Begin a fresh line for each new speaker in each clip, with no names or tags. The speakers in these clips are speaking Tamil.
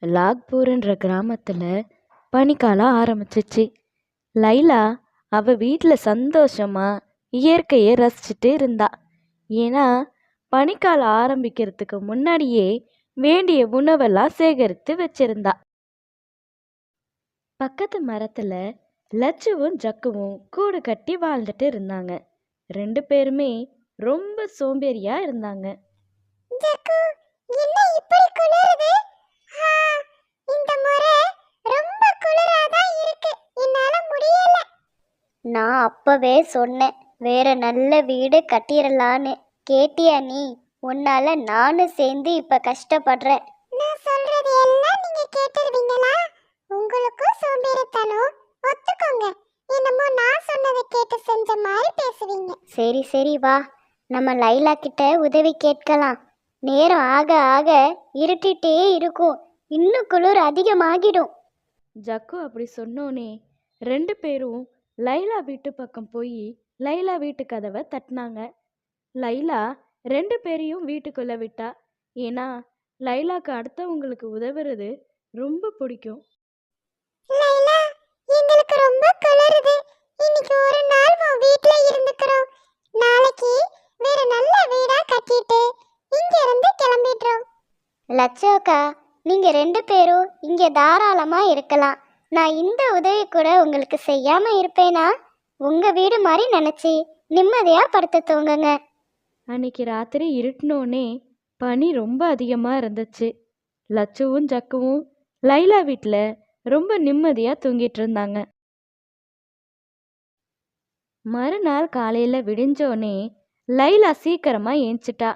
லாக்பூர்ன்ற கிராமத்தில் பனிக்காலம் ஆரம்பிச்சிச்சு. லைலா அவள் வீட்டில் சந்தோஷமாக இயற்கையை ரசிச்சுட்டு இருந்தா. ஏன்னா பனிக்காலம் ஆரம்பிக்கிறதுக்கு முன்னாடியே வேண்டிய உணவெல்லாம் சேகரித்து வச்சிருந்தா. பக்கத்து மரத்தில் லட்சுவும் ஜக்குவும் கூடு கட்டி வாழ்ந்துட்டு இருந்தாங்க. 2 பேருமே ரொம்ப சோம்பேறியா இருந்தாங்க.
ஜக்கு, என்ன இப்படி குளிருது? இந்த முறை ரொம்ப குளிராதான் இருக்கு. என்னால முடியல. நான் அப்பவே சொன்னேன், வேற நல்ல வீடு கட்டிடலான்னு. கேட்டியா நீ? உன்னால நானும் சேர்ந்து இப்ப கஷ்டப்படுறேன். நான் சொல்றது எல்லாம் நீங்க கேட்டுருவீங்களா? உங்களுக்கும் சோம்பேறித்தனம். ஒத்துக்கோங்க. என்னமோ நான் சொன்னதை கேட்டு செஞ்ச மாதிரி பேசுவீங்க. சரி சரி, வா, நம்ம லைலா கிட்ட உதவி கேட்கலாம். நேரம் ஆக ஆக இருட்டிட்டே இருக்கும், இன்னும் குளிர் அதிகமாகிடும்.
ஜக்கு அப்படி சொன்னோனே 2 பேரும் லைலா வீட்டு பக்கம் போய் லைலா வீட்டு கதவை தட்டினாங்க. லைலா 2 பேரையும் வீட்டுக்குள்ள விட்டா. ஏன்னா லைலாக்கு அடுத்தவங்களுக்கு உதவுறது ரொம்ப பிடிக்கும்.
லைலா, எங்களுக்கு ரொம்ப குளிருது. இன்னைக்கு ஒரு நாள் உன் வீட்ல இருந்துக்கறோம். நாளைக்கு வேற நல்ல வீடா கட்டிட்டு இங்க இருந்து கிளம்பிடுறோம். லட்சோக்கா, நீங்க 2 பேரும் இங்க தாராளமா இருக்கலாம். நான் இந்த உதவி கூட உங்களுக்கு செய்யாம இருப்பேனா? உங்க வீடு மாதிரி நினைச்சு நிம்மதியா படுத்து தூங்குங்க.
அன்னைக்கு ராத்திரி இருட்டினோடனே பனி ரொம்ப அதிகமாக இருந்துச்சு. லட்சுவும் ஜக்குவும் லைலா வீட்டில் ரொம்ப நிம்மதியாக தூங்கிட்டு இருந்தாங்க. மறுநாள் காலையில் விடிஞ்சோடனே லைலா சீக்கிரமாக ஏஞ்சிட்டா.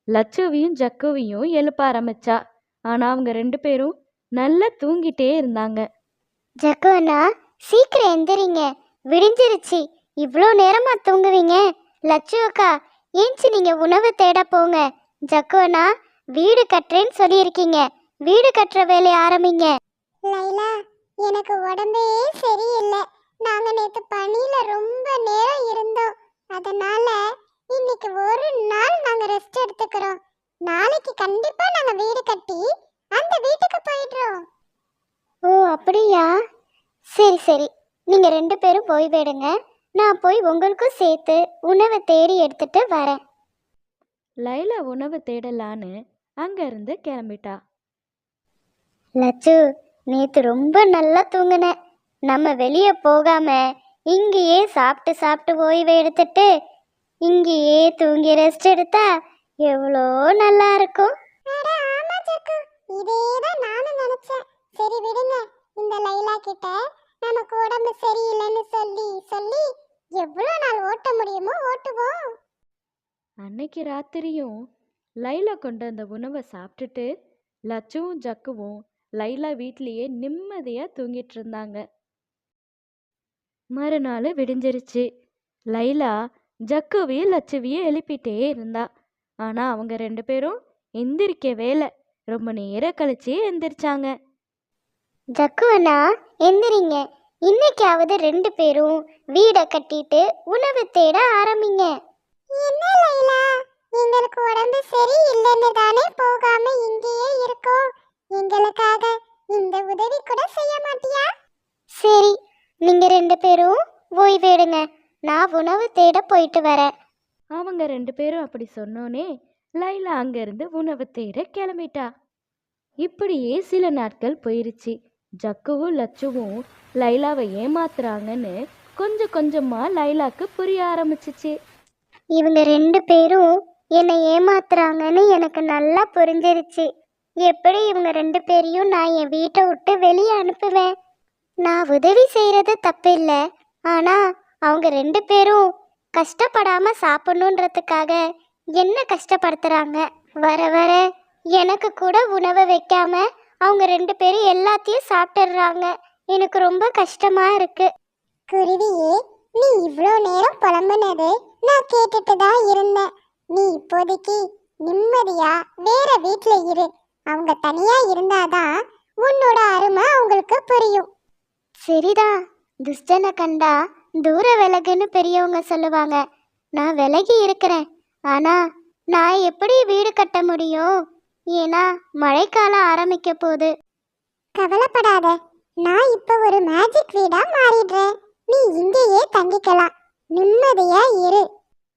லட்சுவையும் ஜக்குவையும் எழுப்ப ஆரம்பிச்சா. ஆனால் அவங்க 2 பேரும் நல்லா தூங்கிட்டே இருந்தாங்க.
ஜக்கு அண்ணா, சீக்கிரம் எந்திரிங்க, விடிஞ்சிருச்சு. இவ்வளோ நேரமா தூங்குவீங்க? லட்சு அக்கா, ஏஞ்சி நீங்க உணவு தேட போங்க. ஜக்கு அண்ணா, வீடு கட்டுறேன்னு சொல்லியிருக்கீங்க, வீடு கட்டுற வேலையை ஆரம்பிங்க. லைலா, எனக்கு உடம்பே சரியில்லை. நாங்க நேத்து பனியில ரொம்ப நேரம் இருந்தோம். அதனால இன்னைக்கு ஒரு நாள் நாங்க ரெஸ்ட் எடுத்துக்கிறோம். நாளைக்கு கண்டிப்பா நாங்க வீடு கட்டி அந்த வீட்டுக்கு போயிடுறோம். ஓ அப்படியா? சரி சரி, நீங்க 2 பேரும் ஓய்வெடுங்க. நான் போய் உங்களுக்கும் சேர்த்து உணவை தேடி எடுத்துட்டு வரேன்.
லைலா உணவு தேடலான்னு அங்கேருந்து கிளம்பிட்டா.
லட்சு, நேத்து ரொம்ப நல்லா தூங்குனேன். நம்ம வெளியே போகாம இங்கேயே சாப்பிட்டு சாப்பிட்டு ஓய்வு எடுத்துட்டு இங்கேயே தூங்கி ரெஸ்ட் எடுத்தா எவ்வளோ நல்லா இருக்கும். இதேதான் நானும் நினைச்சேன். சரி விடுங்க, இந்த லைலா கிட்ட நமக்கு உடம்பு சரியில்லைன்னு சொல்லி சொல்லி எவ்வளோ நாள் ஓட்ட முடியுமோ ஓட்டுவோம்.
அன்னைக்கு ராத்திரியும் லைலா கொண்டு அந்த உணவை சாப்பிட்டுட்டு லட்சுவும் ஜக்குவும் லைலா வீட்லேயே நிம்மதியாக தூங்கிட்டு இருந்தாங்க. மறுநாள் விடிஞ்சிருச்சு. லைலா ஜக்குவையும் லட்சுவையும் எழுப்பிட்டே இருந்தா. ஆனால் அவங்க 2 பேரும் எந்திரிக்கவே இல்லை. ரொம்ப நேரம் கழிச்சு எந்திரிச்சாங்க.
ஜக்கு அண்ணா, எந்திரிங்க. இன்னைக்காவது 2 பேரும் வீடை கட்டிட்டு உணவு தேட ஆரம்பிங்க. என்ன லைலா, எங்களுக்கு உடம்பு சரி இல்லைன்னு தானே போகாம இங்கேயே இருக்கோம். எங்களுக்காக இந்த உதவி கூட செய்ய மாட்டியா? சரி, நீங்க 2 பேரும் ஓய்வெடுங்க, நான் உணவு தேட போயிட்டு வரேன்.
அவங்க 2 பேரும் அப்படி சொன்னோனே லைலா அங்கேருந்து உணவு தேட கிளம்பிட்டா. இப்படியே சில நாட்கள் போயிருச்சு. ஜக்குவும் லட்சுவும் லைலாவை ஏமாத்துறாங்கன்னு கொஞ்சம் கொஞ்சமாக லைலாக்கு புரிய ஆரம்பிச்சிச்சு.
இவங்க 2 பேரும் என்னை ஏமாத்துறாங்கன்னு எனக்கு நல்லா புரிஞ்சிருச்சு. எப்படி இவங்க 2 பேரையும் நான் என் வீட்டை விட்டு வெளியே அனுப்புவேன்? நான் உதவி செய்கிறது தப்பில்லை, ஆனால் அவங்க 2 பேரும் கஷ்டப்படாமல் சாப்பிடணுன்றதுக்காக என்ன கஷ்டப்படுத்துகிறாங்க. வர வர எனக்கு கூட உணவை வைக்காம அவங்க 2 பேரும் எல்லாத்தையும் சாப்பிட்டுடுறாங்க. எனக்கு ரொம்ப கஷ்டமாக இருக்கு. குருவியே, நீ இவ்வளோ நேரம் புலம்புனது நான் கேட்டுட்டு தான் இருந்தேன். நீ இப்போதைக்கு நிம்மதியா வேற வீட்ல இரு. அவங்க தனியா இருந்தாதான் உன்னோட அருமை அவங்களுக்கு புரியும். சரிதா, துஷ்டனை கண்டா தூர விலகுன்னு பெரியவங்க சொல்லுவாங்க. நான் விலகி இருக்கிறேன். ஆனா நான் எப்படி வீடு கட்ட முடியும்? ஏன்னா மழைக்காலம் ஆரம்பிக்க போகுது. கவலைப்படாத, நான் இப்ப ஒரு மேஜிக் வீடா மாறிடுறேன். நீ இங்கேயே தங்கிக்கலாம், நிம்மதியா இரு.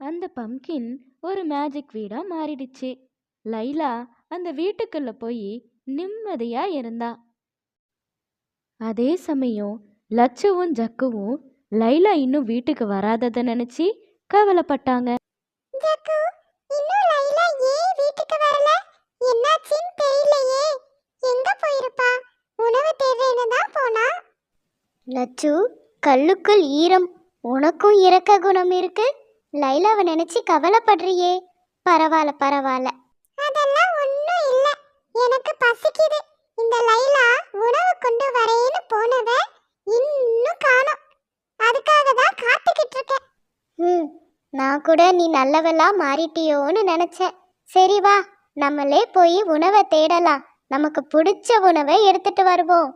அந்த பம்கின் ஒரு மேஜிக் வீடா மாறிடுச்சு. லைலா அந்த வீட்டுக்குள்ள போய் நிம்மதியா இருந்தா. அதே சமயம் லட்சுவும் ஜக்குவும் லைலா இன்னும் வீட்டுக்கு வராததை நினைச்சு கவலைப்பட்டாங்க.
ஜக்கு, இன்னும் லைலா ஏன் வீட்டுக்கு வரல? என்னாச்சுன்னு தெரியலையே. எங்க போயிருப்பா? உணவு தேடுறேன்னு தான் போனா. லட்சு, கல்லுக்குள் ஈரம். உனக்கும் இரக்க குணம் இருக்கு. லைலாவை நினைச்சு கவலைப்படுறியே. பரவாயில்ல பரவாயில்ல. அதெல்லாம் ஒன்றும் இல்லை, எனக்கு பசிக்குது. இந்த லைலா உணவு கொண்டு வரேன்னு போனவ இன்னும் காணோம். அதுக்காக தான் காத்துக்கிட்டு இருக்கேன். நான் கூட நீ நல்லவெல்லாம் மாறிட்டியோன்னு நினைச்சேன். சரி வா, நம்மளே போய் உணவை தேடலாம். நமக்கு பிடிச்ச உணவை எடுத்துட்டு வருவோம்.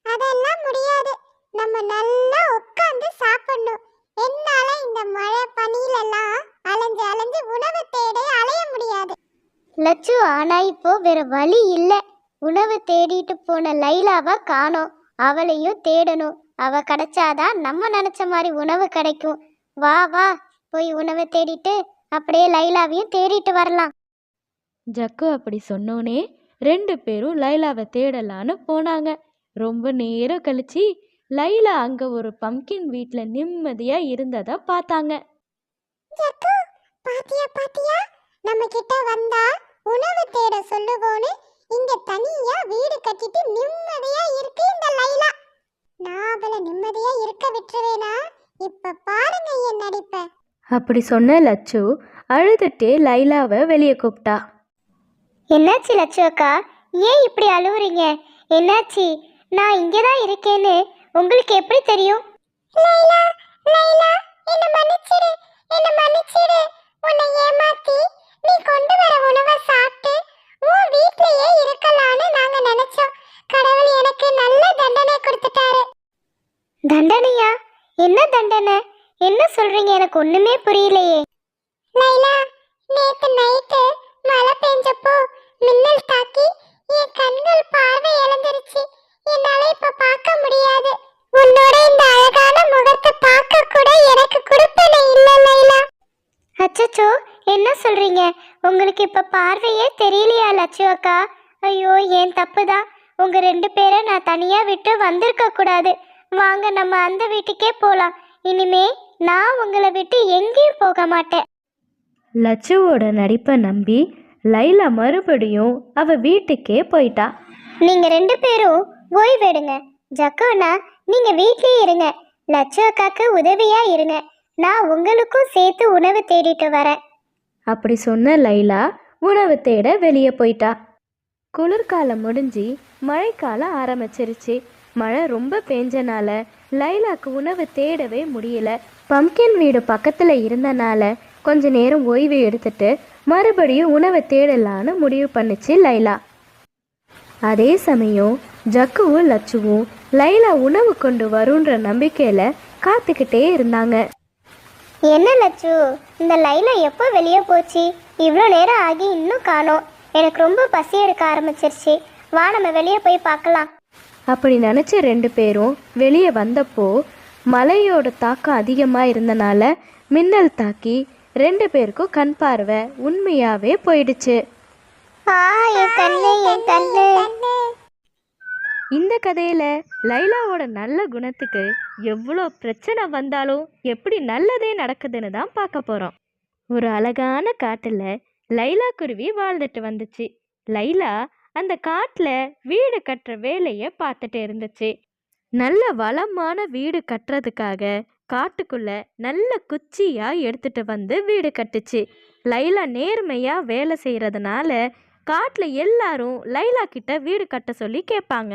அதெல்லாம் முடியாது, நம்ம நல்லா உட்கார்ந்து சாப்பிடணும். என்னால இந்த மழை பனியிலெல்லாம் அலைஞ்சு அலைஞ்சு உணவு தேட அலைய முடியாது. லட்சு, ஆனா இப்போ வேற வழி இல்லை. உணவு தேடிட்டு போன லைலாவை காணோம். அவளையும் தேடணும். அவ கிடைச்சாதான் நம்ம நினைச்ச மாதிரி உணவு கிடைக்கும். வா வா, போய் உணவை தேடிட்டு அப்படியே லைலாவையும் தேடிட்டு வரலாம்.
ஜக்கு அப்படி சொன்னோனே 2 பேரும் லைலாவை தேடலான்னு போனாங்க. ரொம்ப நேரம் கழிச்சு லைலா அங்க ஒரு பம்கின் வீட்ல நிம்மதியா இருந்ததை பார்த்தாங்க.
ஜக்கு, பாத்தியா பாத்தியா, நம்ம கிட்ட வந்தா உணவு தேட சொல்லுவோன்னு இங்க தனியா வீடு கட்டிட்டு நிம்மதியா இருக்கு இந்த லைலா. நான் அவளை நிம்மதியா இருக்க விட்டுருவேனா? இப்ப பாருங்க என் நடிப்ப.
அப்படி சொன்ன லட்சு அழுதுட்டே லைலாவை வெளியே கூப்பிட்டா.
என்னாச்சு லட்சு அக்கா, ஏன் இப்படி அழுவுறீங்க? என்னாச்சு? நான் இங்கே தான் இருக்கேன்னு உங்களுக்கு எப்படி தெரியும்? லைலா, லைலா, என்ன மன்னிச்சிடு, என்ன மன்னிச்சிடு. உன்னை ஏமாத்தி நீ கொண்டு வர உணவை சாப்பிட்டு உன் வீட்லயே இருக்கலாம்னு நாங்க நினைச்சோம். கடவுள் எனக்கு நல்ல தண்டனை கொடுத்துட்டாரு. தண்டனையா? என்ன தண்டனை? என்ன சொல்றீங்க? எனக்கு ஒண்ணுமே புரியலையே. லைலா, நேத்து நைட்டு மழை பெஞ்சப்போ மின்னல் தாக்கி என் கண்கள் பார்வை இழந்துருச்சு. என்னால இப்ப பார்க்க முடியாது. உன்னோட இந்த அழகான முகத்தை பார்க்க கூட எனக்கு கொடுப்பனை இல்ல லைலா. அச்சச்சோ, என்ன சொல்றீங்க? உங்களுக்கு இப்ப பார்வையே தெரியலையா லட்சு அக்கா? ஐயோ, ஏன் தப்புதான். உங்க 2 பேரை நான் தனியா விட்டு வந்திருக்க கூடாது. வாங்க, நம்ம அந்த வீட்டுக்கே போலாம். இனிமே நான் உங்களை விட்டு எங்கேயும் போக மாட்டேன்.
லட்சுவோட நடிப்பை நம்பி லைலா மறுபடியும் அவ வீட்டுக்கே போயிட்டா.
நீங்க 2 பேரும் ஓய்வெடுங்க. ஜக்குனா, நீங்க வீட்லயே இருங்க. லட்சு அக்காக்கு உதவியா இருங்க. நான் உங்களுக்கும் சேர்த்து உணவு தேடிட்டு வரேன்.
அப்படி சொன்ன லைலா உணவு தேட வெளியே போயிட்டா. குளிர்காலம் முடிஞ்சு மழைக்காலம் ஆரம்பிச்சிருச்சு. மழை ரொம்ப பெஞ்சனால லைலாக்கு உணவு தேடவே முடியல. பம்கின் வீடு பக்கத்தில் இருந்தனால கொஞ்ச நேரம் ஓய்வு எடுத்துட்டு மறுபடியும் உணவை தேடலான்னு முடிவு பண்ணுச்சு லைலா. அதே சமயம் ஜக்குவும் லட்சுவும் லைலா உணவு கொண்டு வருன்ற நம்பிக்கையில காத்துக்கிட்டே இருந்தாங்க.
என்ன லட்சு, இந்த லைலா எப்போ வெளியே போச்சு? இவ்வளோ நேரம் ஆகி இன்னும் காணோம். எனக்கு ரொம்ப பசி எடுக்க ஆரம்பிச்சிருச்சு. வா, நம்ம வெளியே போய் பார்க்கலாம்.
அப்படி நினச்ச 2 பேரும் வெளியே வந்தப்போ மழையோட தாக்கம் அதிகமாக இருந்தனால மின்னல் தாக்கி 2 பேருக்கும் கண் பார்வை உண்மையாகவே போயிடுச்சு.
என் கண்ணு, என் கண்ணு.
இந்த கதையில் லைலாவோட நல்ல குணத்துக்கு எவ்வளோ பிரச்சனை வந்தாலும் எப்படி நல்லதே நடக்குதுன்னு தான் பார்க்க போகிறோம். ஒரு அழகான காட்டில் லைலா குருவி வாழ்ந்துட்டு வந்துச்சு. லைலா அந்த காட்டில் வீடு கட்டுற வேலையை பார்த்துட்டு இருந்துச்சு. நல்ல வளமான வீடு கட்டுறதுக்காக காட்டுக்குள்ள நல்ல குச்சியாக எடுத்துட்டு வந்து வீடு கட்டுச்சு. லைலா நேர்மையாக வேலை செய்கிறதுனால காட்டில் எல்லாரும் லைலா கிட்ட வீடு கட்ட சொல்லி கேட்பாங்க.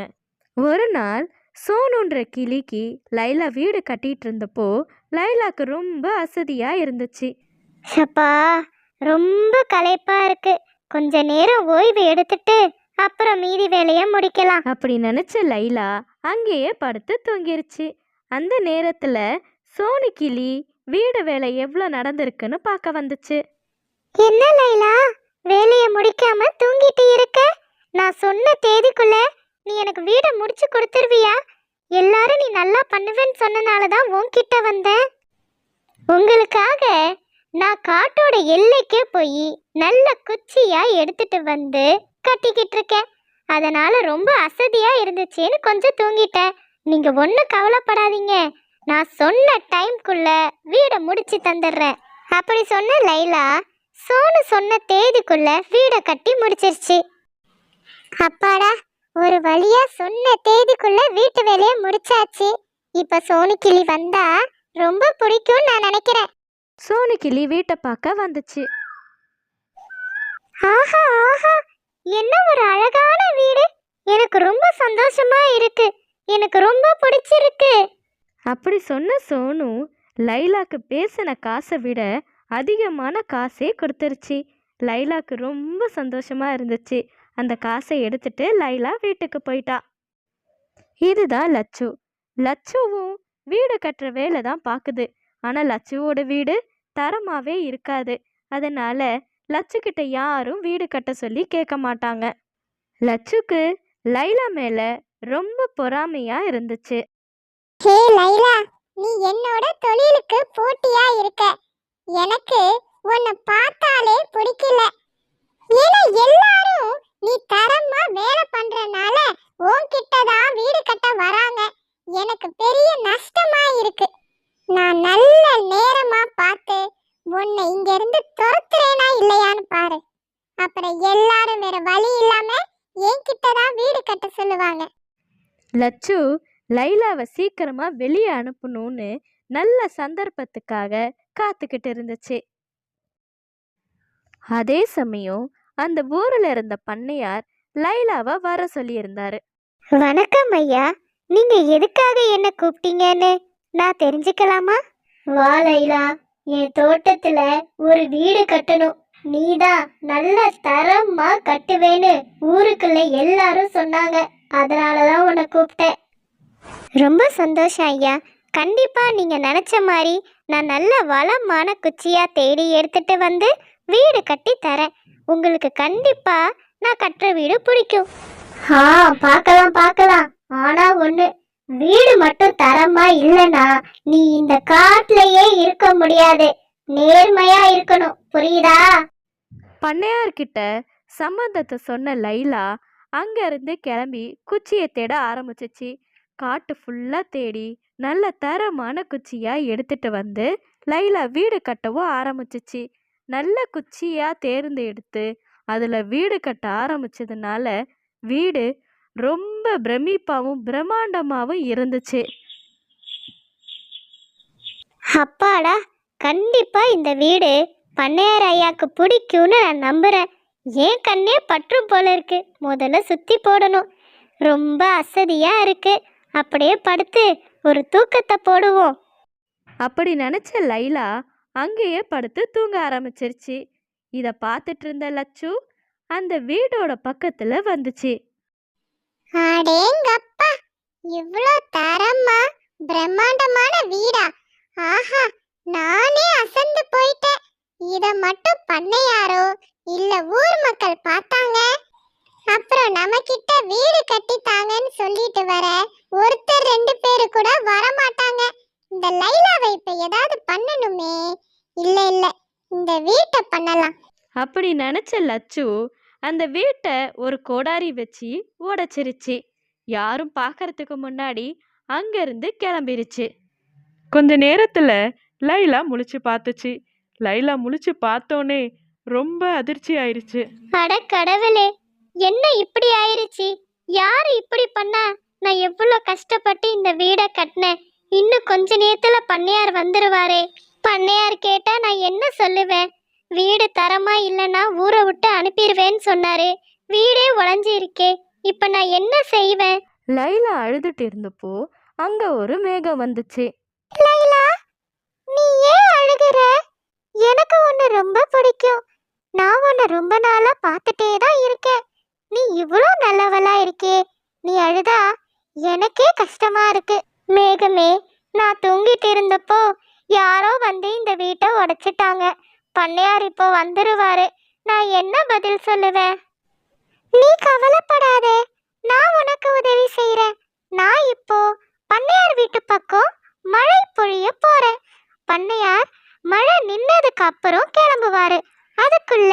ஒரு நாள் சோனுன்ற கிளிக்கு லைலா வீடு கட்டிட்டு இருந்தப்போ லைலாக்கு ரொம்ப அசதியாக இருந்துச்சு.
சப்பா, ரொம்ப களைப்பா இருக்கு. கொஞ்ச நேரம் ஓய்வு எடுத்துட்டு அப்புறம் மீதி வேலையை முடிக்கலாம்.
அப்படி நினச்ச லைலா அங்கேயே படுத்து தூங்கிருச்சு. அந்த நேரத்தில் சோனு கிளி வீடு வேலை எவ்வளோ நடந்திருக்குன்னு பார்க்க வந்துச்சு.
என்ன லைலா, வேலையை முடிக்காம தூங்கிட்டு இருக்க? நான் சொன்ன தேதிக்குள்ள நீ எனக்கு வீடை முடிச்சு கொடுத்துருவியா? எல்லாரும் நீ நல்லா பண்ணுவேன்னு சொன்னனால தான் உன்கிட்ட வந்தேன். உங்களுக்காக நான் காட்டோட எல்லைக்கே போய் நல்ல குச்சியா எடுத்துட்டு வந்து கட்டிக்கிட்டு இருக்கேன். அதனால ரொம்ப அசதியா இருந்துச்சேன்னு கொஞ்சம் தூங்கிட்டேன். நீங்க ஒன்றும் கவலைப்படாதீங்க, நான் சொன்ன டைம்குள்ள வீடை முடிச்சு தந்துடுறேன். அப்படி சொன்ன லைலா சோனு சொன்ன தேதிக்குள்ள வீடை கட்டி முடிச்சிருச்சு. அப்பாடா, ஒரு வழியா சொன்ன தேதிக்குள்ள வீட்டு வேலையை முடிச்சாச்சு. இப்ப சோனு கிளி வந்தா ரொம்ப பிடிக்கும்னு நான் நினைக்கிறேன்.
சோனு கிளி வீட்டை பார்க்க வந்துச்சு.
ஆஹா ஆஹா, என்ன ஒரு அழகான வீடு! எனக்கு ரொம்ப சந்தோஷமா இருக்கு, எனக்கு ரொம்ப பிடிச்சிருக்கு.
அப்படி சொன்ன சோனு லைலாக்கு பேசின காசை விட அதிகமான காசே கொடுத்துருச்சு. லைலாக்கு ரொம்ப சந்தோஷமா இருந்துச்சு. அந்த காசை எடுத்துட்டு லைலா வீட்டுக்கு போயிட்டா. இதுதான் லட்சு. லட்சுவும் வீடு கட்டுற வேலை தான் பார்க்குது. ஆனால் லட்சுவோட வீடு தரமாகவே இருக்காது. அதனால லட்சுக்கிட்ட யாரும் வீடு கட்ட சொல்லி கேட்க மாட்டாங்க. லட்சுக்கு லைலா மேலே ரொம்ப பொறாமையாக இருந்துச்சு.
ஹே லைலா, நீ என்னோட தொழிலுக்கு போட்டியா இருக்க. எனக்கு உன்னை பார்த்தாலே பிடிக்கல. ஏன்னா எல்லாரும் நீ தரமா வேலை பண்றனால உன்கிட்ட தான் வீடு கட்ட வராங்க. எனக்கு பெரிய நஷ்டமா இருக்கு. நான் நல்ல நேரமா பார்த்து உன்னை இங்க இருந்து துரத்துறேனா இல்லையான்னு பாரு. அப்புறம் எல்லாரும் வேற வழி இல்லாம என்கிட்ட தான் வீடு கட்ட சொல்லுவாங்க.
லட்சு லைலாவை சீக்கிரமா வெளியே அனுப்பணும்னு நல்ல சந்தர்ப்பத்துக்காக காத்துக்கிட்டு இருந்துச்சு. அதே சமயம் அந்த ஊர்ல இருந்த பண்ணையார் லைலாவை வர சொல்லியிருந்தாரு.
வணக்கம் ஐயா, நீங்க எதுக்காக என்ன கூப்பிட்டீங்கன்னு நான் தெரிஞ்சுக்கலாமா? வா லைலா, என் தோட்டத்துல ஒரு வீடு கட்டணும். நீதான் நல்ல தரமா கட்டுவேன்னு ஊருக்குள்ள எல்லாரும் சொன்னாங்க. அதனாலதான் உன்னை கூப்பிட்டேன். ரொம்ப சந்தோஷம் ஐயா. கண்டிப்பா நீங்க நினைச்ச மாதிரி நான் நல்ல வளமான குச்சியா தேடி எடுத்துட்டு வந்து வீடு கட்டி தரேன். உங்களுக்கு கண்டிப்பா நான் கட்டுற வீடு பிடிக்கும். பார்க்கலாம் பார்க்கலாம். ஆனா ஒண்ணு, வீடு மட்டும் தரமா இல்லைன்னா நீ இந்த காட்டுலயே இருக்க முடியாது. நேர்மையா இருக்கணும், புரியுதா?
பண்ணையார்கிட்ட சம்மந்தத்தை சொன்ன லைலா அங்கேருந்து கிளம்பி குச்சியை தேட ஆரம்பிச்சிச்சு. காட்டு ஃபுல்லாக தேடி நல்ல தரமான குச்சியாக எடுத்துட்டு வந்து லைலா வீடு கட்டவும் ஆரம்பிச்சிச்சு. நல்ல குச்சியாக தேர்ந்தெடுத்து அதில் வீடு கட்ட ஆரம்பிச்சதுனால வீடு ரொம்ப பிரமிப்பாகவும் பிரம்மாண்டமாகவும் இருந்துச்சு.
அப்பாடா, கண்டிப்பா இந்த வீடு பண்ணையார் ஐயாக்கு பிடிக்கும்னு நான் நம்புறேன். ஏன் கண்ணே பற்றும் போல இருக்கு. முதல்ல சுத்தி போடணும். ரொம்ப அசதியா இருக்கு. அப்படியே படுத்து ஒரு தூக்கத்தை போடுவோம்.
அப்படி நினச்ச லைலா அங்கேயே படுத்து தூங்க ஆரம்பிச்சிருச்சு. இதை பார்த்துட்டு இருந்த லட்சு அந்த வீடோட பக்கத்தில் வந்துச்சு.
அடேங்கப்பா, இவ்ளோ தரமா பிரம்மாண்டமான வீடா! ஆஹா, நானே அசந்து போயிட்டேன். இத மட்டும் பண்ணையாரோ இல்ல ஊர் மக்கள் பார்த்தாங்க, அப்புறம் நமக்கிட்ட வீடு கட்டித்தாங்கன்னு சொல்லிட்டு வர ஒருத்தர் ரெண்டு பேரு கூட வர மாட்டாங்க. இந்த லைலாவை இப்ப ஏதாவது பண்ணணுமே. இல்ல இல்ல, இந்த வீட்டை பண்ணலாம்.
அப்படி நினச்ச லட்சு அந்த வீட்டை ஒரு கோடாரி வச்சு உடைச்சிருச்சு. யாரும் பார்க்கறதுக்கு முன்னாடி அங்கேருந்து கிளம்பிருச்சு.
கொஞ்ச நேரத்துல லைலா முழிச்சு பார்த்துச்சு. லைலா முழிச்சு பார்த்தோன்னே ரொம்ப அதிர்ச்சி ஆயிருச்சு.
அட கடவுளே, என்ன இப்படி ஆயிருச்சு? யாரு இப்படி பண்ணா? நான் எவ்வளோ கஷ்டப்பட்டு இந்த வீடை கட்டினேன். இன்னும் கொஞ்ச நேரத்துல பண்ணையார் வந்துருவாரே. பண்ணையார் கேட்டா நான் என்ன சொல்லுவேன்? வீடு தரமா இல்லைன்னா ஊரை விட்டு அனுப்பிடுவேன்னு சொன்னாரு. வீடே உடஞ்சி இருக்கே, இப்ப நான் என்ன செய்வேன்?
லைலா அழுதுட்டு இருந்தப்போ அங்கே ஒரு மேகம் வந்துச்சு.
லைலா, நீ ஏன் அழுகுற? எனக்கு உன்னை ரொம்ப பிடிக்கும். நான் உன்னை ரொம்ப நாளா பார்த்துட்டே தான் இருக்கேன். நீ இவ்வளோ நல்லவளா இருக்கே, நீ அழுதா எனக்கே கஷ்டமா இருக்கு. மேகமே, நான் தூங்கிட்டு இருந்தப்போ யாரோ வந்து இந்த வீட்டை உடைச்சிட்டாங்க. பண்ணையார் இப்போ வந்துருவாரு. நான் என்ன பதில் சொல்லுவேன்? நீ கவலைப்படாதே, நான் உனக்கு உதவி செய்யறேன். நான் இப்போ பண்ணையார் வீட்டு பக்கம் மழை பொழிய போறேன். பண்ணையார் மழை நின்னதுக்கு அப்புறம் கிளம்புவாரு. அதுக்குள்ள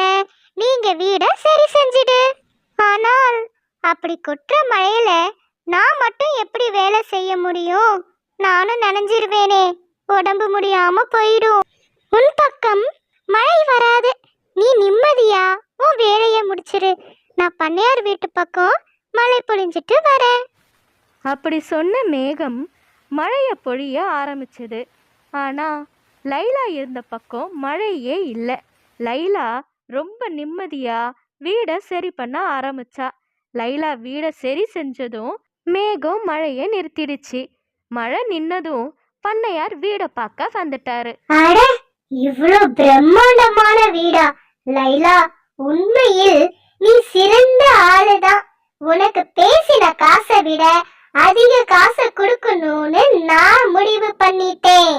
நீங்க வீட சரி செஞ்சிடு. ஆனால் அப்படி கொட்டுற மழையில நான் மட்டும் எப்படி வேலை செய்ய முடியும்? நானும் நனைஞ்சிருவேனே, உடம்பு முடியாம போயிடும். உன் பக்கம் மழை வராது. நீ நிம்மதியா உன் வேலையை முடிச்சிரு. நான் பண்ணையார் வீட்டு பக்கம் மழை பொழிஞ்சிட்டு வரேன்.
அப்படி சொன்ன மேகம் மழையை பொழிய ஆரம்பிச்சது. ஆனால் லைலா இருந்த பக்கம் மழையே இல்லை. லைலா ரொம்ப நிம்மதியாக வீடை சரி பண்ண ஆரம்பிச்சா. லைலா வீடை சரி செஞ்சதும் மேகம் மழையை நிறுத்திடுச்சு. மழை நின்னதும் பண்ணையார் வீடை பார்க்க வந்துட்டாரு.
அட, இவ்வளவு பிரம்மாண்டமான வீடா? லைலா, உண்மையில் நீ சிறந்த ஆளுதான். உனக்கு பேசின காசை விட அதிக காசை கொடுக்கணும்னு நான் முடிவு பண்ணிட்டேன்.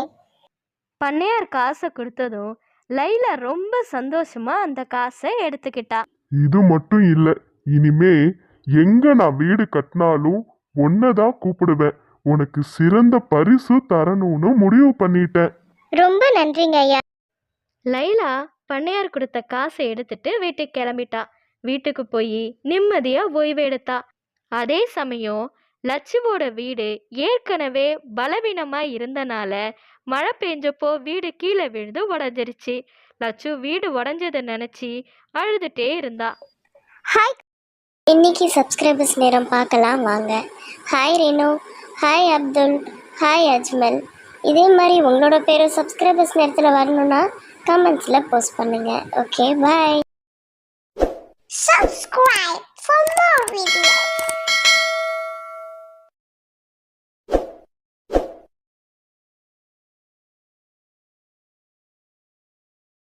பண்ணையார் காசை கொடுத்ததும் லைலா ரொம்ப சந்தோஷமா அந்த காசை எடுத்துக்கிட்டா.
இது மட்டும் இல்ல, இனிமே எங்க நான் வீடு கட்டினாலும் ஒன்னதான் கூப்பிடுவேன். உனக்கு சிறந்த பரிசு தரணும்னு முடிவு பண்ணிட்டேன்.
ரொம்ப நன்றிங்க ஐயா.
லைலா பண்ணையார் கொடுத்த காசை எடுத்துட்டு வீட்டுக்கு கிளம்பிட்டா. வீட்டுக்கு போய் நிம்மதியா ஓய்வு எடுத்தா. அதே சமயம் லட்சுவோட வீடு ஏற்கனவே பலவீனமா இருந்தனால மழை பெஞ்சப்போ வீடு கீழே விழுந்து உடஞ்சிருச்சு. லட்சு வீடு உடஞ்சதை நினைச்சு அழுதுட்டே இருந்தா.
ஹாய், இன்னைக்கு சப்ஸ்கிரைபர்ஸ் நேரம் பார்க்கலாம் வாங்க. Hi Renu, hi Abdul, hi Ajmal. இதே மாதிரி உங்களோட பேரும் சப்ஸ்கிரைபர்ஸ் நேரத்தில் வரணும்னா கமெண்ட்ஸில் போஸ்ட் பண்ணுங்கள். ஓகே, பாய்.